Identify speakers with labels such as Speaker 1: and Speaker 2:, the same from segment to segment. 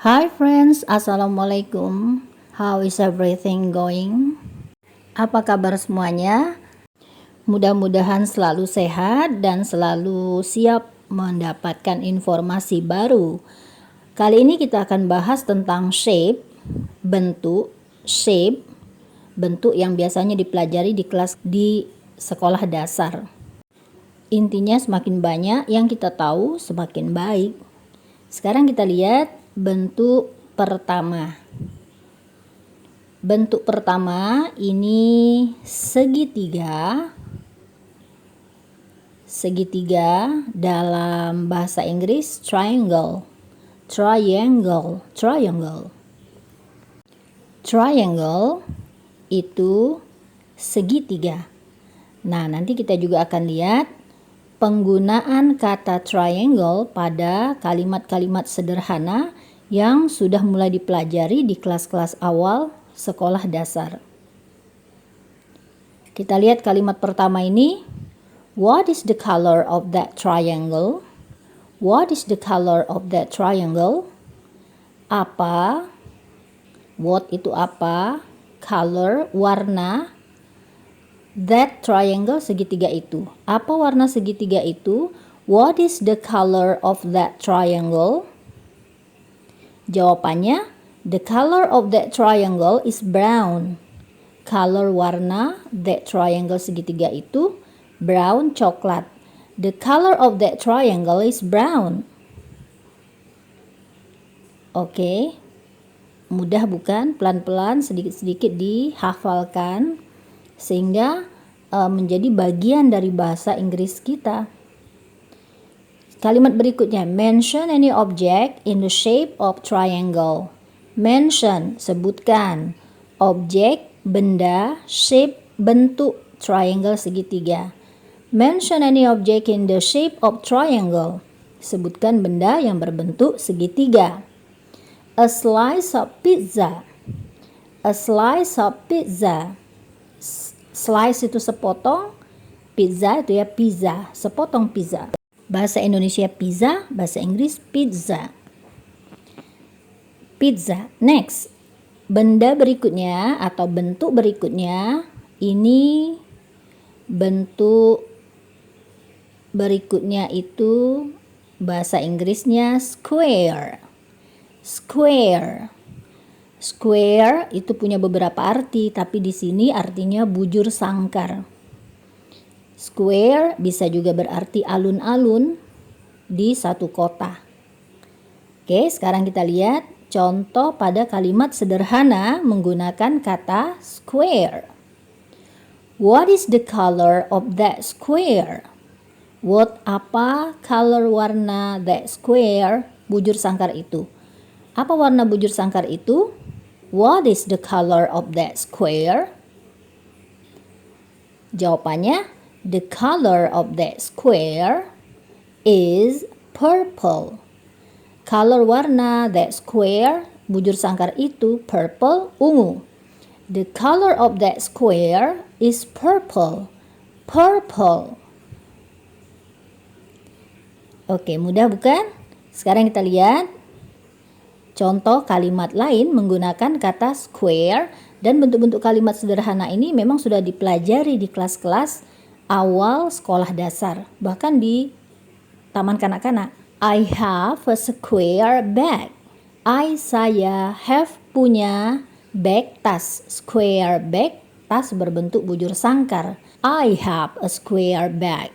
Speaker 1: Hi friends, Assalamualaikum. How is everything going? Apa kabar semuanya? Mudah-mudahan selalu sehat dan selalu siap mendapatkan informasi baru. Kali ini kita akan bahas tentang bentuk, bentuk yang biasanya dipelajari di sekolah dasar. Intinya semakin banyak yang kita tahu semakin baik. Sekarang kita lihat bentuk pertama. Bentuk pertama ini segitiga. Segitiga dalam bahasa Inggris triangle. Triangle itu segitiga. Nah, nanti kita juga akan lihat penggunaan kata triangle pada kalimat-kalimat sederhana yang sudah mulai dipelajari di kelas-kelas awal sekolah dasar. Kita lihat kalimat pertama ini. What is the color of that triangle? What is the color of that triangle? Apa? What itu apa? Color, warna. That triangle, segitiga itu. Apa warna segitiga itu? What is the color of that triangle? Jawabannya, the color of that triangle is brown. Color warna that triangle segitiga itu brown, coklat. The color of that triangle is brown. Oke. Mudah bukan? Pelan-pelan, sedikit-sedikit dihafalkan sehingga menjadi bagian dari bahasa Inggris kita. Kalimat berikutnya, mention any object in the shape of triangle. Mention, sebutkan. Objek, benda, shape, bentuk triangle segitiga. Mention any object in the shape of triangle. Sebutkan benda yang berbentuk segitiga. A slice of pizza. A slice of pizza. Slice itu sepotong, pizza itu ya pizza, sepotong pizza. Bahasa Indonesia pizza, bahasa Inggris pizza. Pizza. Next. Benda berikutnya atau bentuk berikutnya, ini bentuk berikutnya itu bahasa Inggrisnya square. Square. Square itu punya beberapa arti, tapi di sini artinya bujur sangkar. Square bisa juga berarti alun-alun di satu kota. Oke, sekarang kita lihat contoh pada kalimat sederhana menggunakan kata square. What is the color of that square? What apa color warna that square? Bujur sangkar itu. Apa warna bujur sangkar itu? What is the color of that square? Jawabannya, the color of that square is purple. Color warna that square, bujur sangkar itu purple, ungu. The color of that square is purple. Purple. Oke, mudah bukan? Sekarang kita lihat contoh kalimat lain menggunakan kata square, dan bentuk-bentuk kalimat sederhana ini memang sudah dipelajari di kelas-kelas awal sekolah dasar, bahkan di taman kanak-kanak. I have a square bag. Saya have punya bag, tas. Square bag, tas berbentuk bujur sangkar. I have a square bag.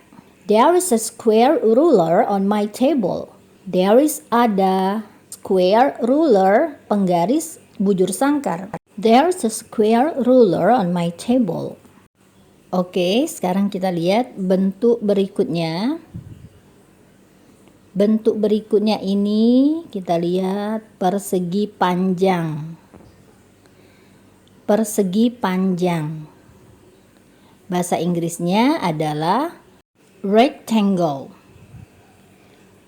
Speaker 1: There is a square ruler on my table. There is ada square ruler, penggaris bujur sangkar. There's a square ruler on my table. Oke, sekarang kita lihat bentuk berikutnya. Bentuk berikutnya ini kita lihat persegi panjang. Persegi panjang. Bahasa Inggrisnya adalah rectangle.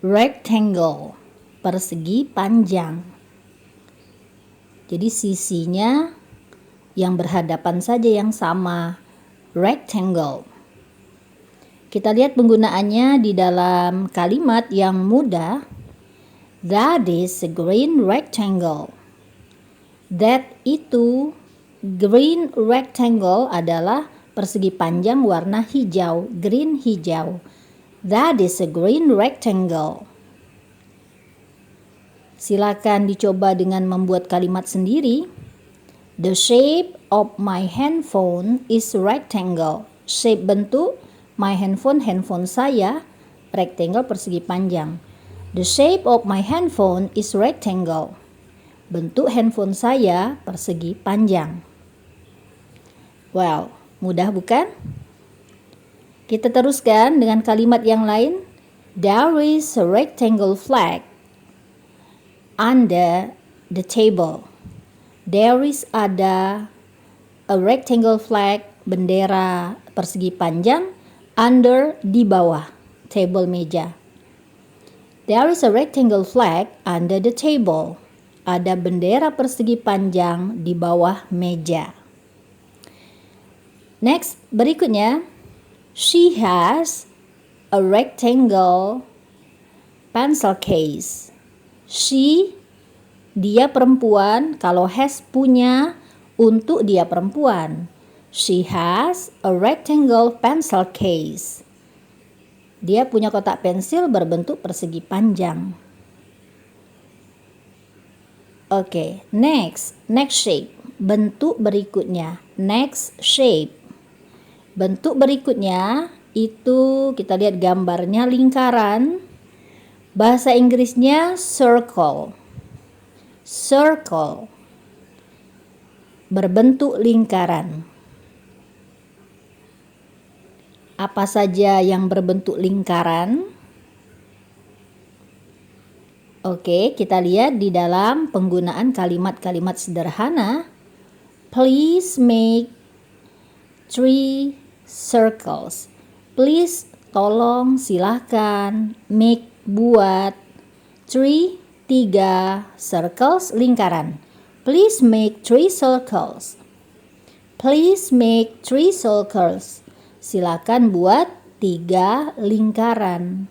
Speaker 1: Rectangle. Persegi panjang. Jadi sisinya yang berhadapan saja yang sama. Rectangle. Kita lihat penggunaannya di dalam kalimat yang mudah. That is a green rectangle. That itu, green rectangle adalah persegi panjang warna hijau, green hijau. That is a green rectangle. Silakan dicoba dengan membuat kalimat sendiri. The shape of my handphone is rectangle. Shape bentuk, my handphone saya, rectangle persegi panjang. The shape of my handphone is rectangle. Bentuk handphone saya persegi panjang. Well, mudah bukan? Kita teruskan dengan kalimat yang lain. There is a rectangle flag under the table. There is ada a rectangle flag, bendera persegi panjang, under di bawah, table meja. There is a rectangle flag under the table. Ada bendera persegi panjang di bawah meja. Next, berikutnya. She has a rectangle pencil case. She, dia perempuan, kalau has punya, untuk dia perempuan. She has a rectangle pencil case. Dia punya kotak pensil berbentuk persegi panjang. Oke, next shape. Bentuk berikutnya, next shape. Bentuk berikutnya itu kita lihat gambarnya lingkaran. Bahasa Inggrisnya circle. Circle. Berbentuk lingkaran. Apa saja yang berbentuk lingkaran? Oke, kita lihat di dalam penggunaan kalimat-kalimat sederhana. Please make 3 circles. Please, tolong, silahkan. Make, buat. 3 circles, lingkaran. Please make 3 circles. Please make 3 circles. Silakan buat 3 lingkaran.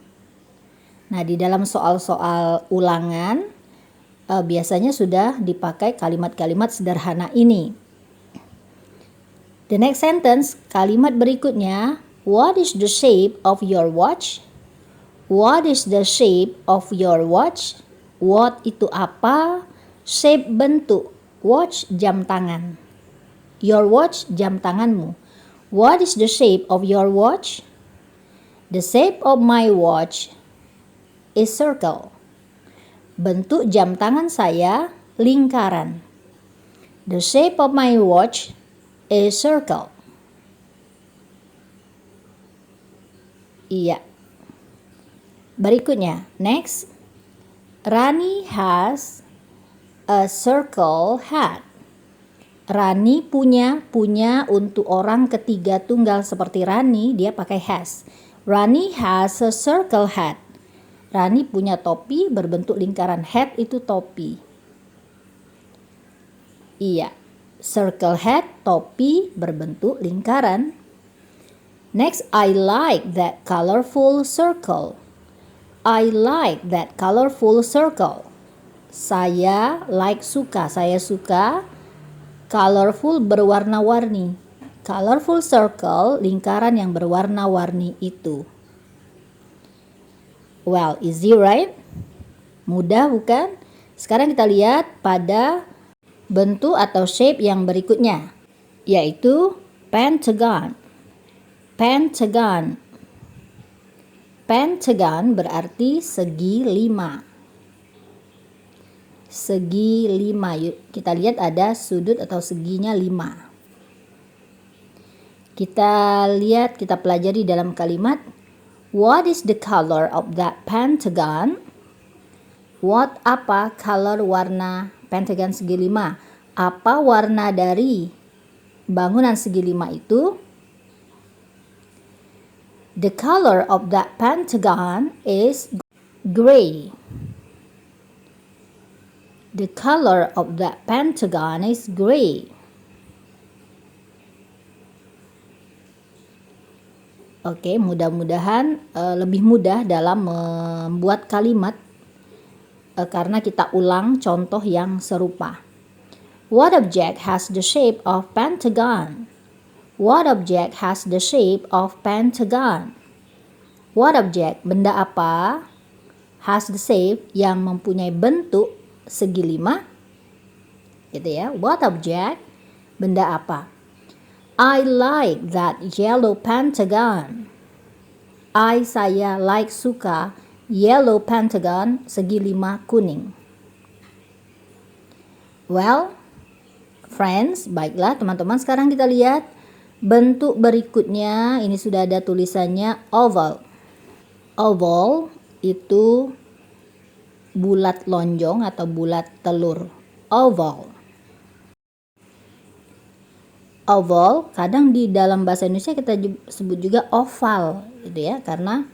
Speaker 1: Nah, di dalam soal-soal ulangan biasanya sudah dipakai kalimat-kalimat sederhana ini. The next sentence, kalimat berikutnya, what is the shape of your watch? What is the shape of your watch? What itu apa? Shape bentuk. Watch jam tangan. Your watch jam tanganmu. What is the shape of your watch? The shape of my watch is circle. Bentuk jam tangan saya lingkaran. The shape of my watch is circle. Iya. Berikutnya, next. Rani has a circle hat. Rani punya untuk orang ketiga tunggal seperti Rani, dia pakai has. Rani has a circle hat. Rani punya topi berbentuk lingkaran. Hat itu topi. Iya. Circle hat, topi berbentuk lingkaran. Next, I like that colorful circle. I like that colorful circle. Saya suka colorful berwarna-warni. Colorful circle, lingkaran yang berwarna-warni itu. Well, easy right? Mudah bukan? Sekarang kita lihat pada bentuk atau shape yang berikutnya, yaitu pentagon. Pentagon. Pentagon berarti segi 5. Segi 5. Kita lihat ada sudut atau seginya 5. Kita lihat, kita pelajari dalam kalimat. What is the color of that pentagon? What apa color warna pentagon segi 5. Apa warna dari bangunan segi 5 itu? The color of that pentagon is gray. The color of that pentagon is gray. Oke, mudah-mudahan lebih mudah dalam membuat kalimat karena kita ulang contoh yang serupa. What object has the shape of pentagon? What object has the shape of pentagon? What object, benda apa, has the shape, yang mempunyai bentuk segi 5, gitu ya. What object, benda apa. I like that yellow pentagon. Saya like, suka, yellow pentagon, segi 5 kuning. Well, friends, baiklah teman-teman, sekarang kita lihat bentuk berikutnya. Ini sudah ada tulisannya oval. Oval itu bulat lonjong atau bulat telur. Oval. Oval kadang di dalam bahasa Indonesia kita sebut juga oval, gitu ya, karena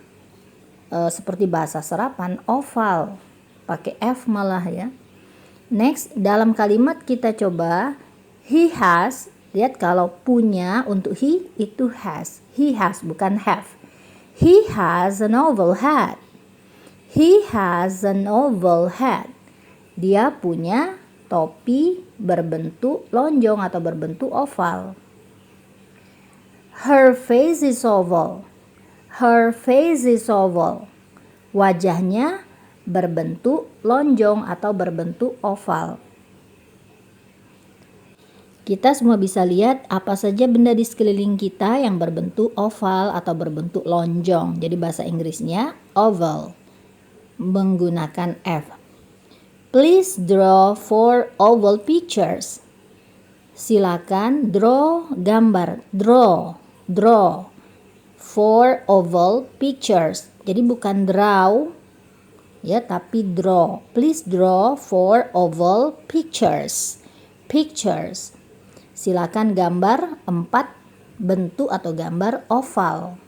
Speaker 1: seperti bahasa serapan, oval, pakai F malah ya. Next, dalam kalimat kita coba, he has, lihat kalau punya untuk he itu has. He has, bukan have. He has an oval hat. He has an oval hat. Dia punya topi berbentuk lonjong atau berbentuk oval. Her face is oval. Her face is oval. Wajahnya berbentuk lonjong atau berbentuk oval. Kita semua bisa lihat apa saja benda di sekeliling kita yang berbentuk oval atau berbentuk lonjong. Jadi bahasa Inggrisnya oval menggunakan F. Please draw 4 oval pictures. Silakan draw gambar. Draw 4 oval pictures. Jadi bukan draw ya, tapi draw. Please draw 4 oval pictures. Pictures. Silakan gambar 4 bentuk atau gambar oval.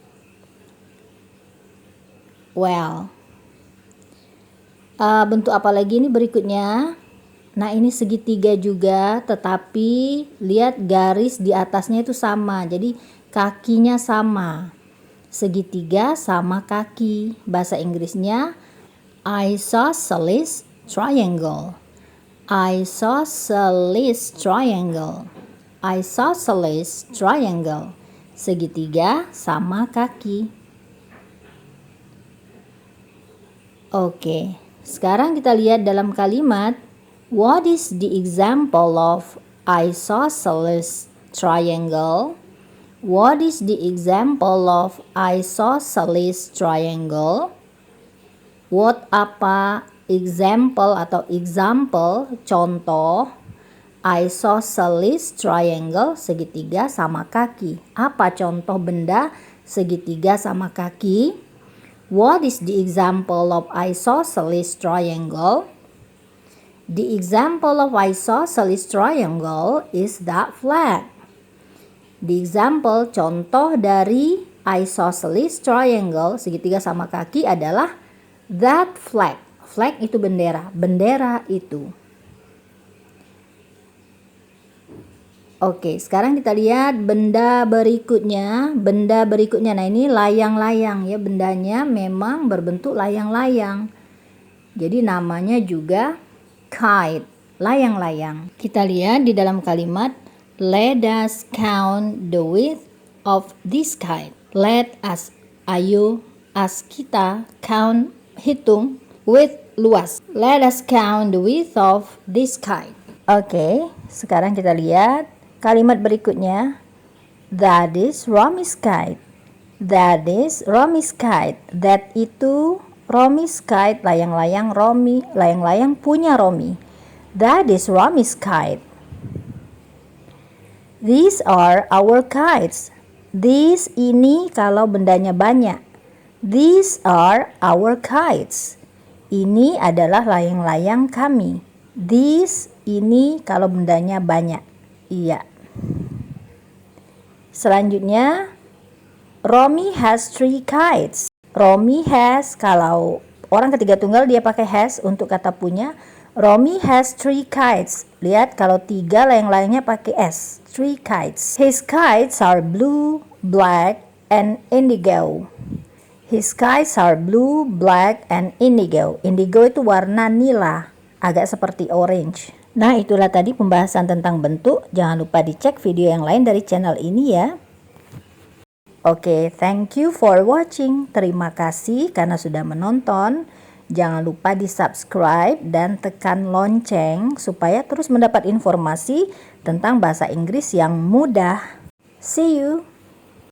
Speaker 1: Well, bentuk apa lagi ini berikutnya? Nah, ini segitiga juga, tetapi lihat garis di atasnya itu sama. Jadi kakinya sama. Segitiga sama kaki. Bahasa Inggrisnya isosceles triangle. Isosceles triangle. Isosceles triangle. Segitiga sama kaki. Oke. Sekarang kita lihat dalam kalimat, what is the example of isosceles triangle? What is the example of isosceles triangle? What apa example atau example, contoh, isosceles triangle, segitiga sama kaki. Apa contoh benda segitiga sama kaki? What is the example of isosceles triangle? The example of isosceles triangle is that flag. The example, contoh dari isosceles triangle, segitiga sama kaki, adalah that flag. Flag itu bendera. Bendera itu. Oke, sekarang kita lihat benda berikutnya. Benda berikutnya, nah ini layang-layang ya. Bendanya memang berbentuk layang-layang. Jadi namanya juga kite, layang-layang. Kita lihat di dalam kalimat, let us count the width of this kite. Let us, ayo, as kita, count, hitung, width, luas. Let us count the width of this kite. Oke, sekarang kita lihat kalimat berikutnya, that is Romy's kite. That is Romy's kite. That itu Romy's kite, layang-layang Romy, layang-layang punya Romy. That is Romy's kite. These are our kites. These ini kalau bendanya banyak. These are our kites. Ini adalah layang-layang kami. These ini kalau bendanya banyak. Iya. Selanjutnya, Romy has 3 kites. Romy has, kalau orang ketiga tunggal dia pakai has untuk kata punya. Romy has 3 kites. Lihat kalau 3 layang-layangnya pakai s. 3 kites. His kites are blue, black, and indigo. His skies are blue, black, and indigo. Indigo itu warna nila, agak seperti orange. Nah, itulah tadi pembahasan tentang bentuk. Jangan lupa dicek video yang lain dari channel ini ya. Oke, thank you for watching. Terima kasih karena sudah menonton. Jangan lupa di subscribe dan tekan lonceng supaya terus mendapat informasi tentang bahasa Inggris yang mudah. See you!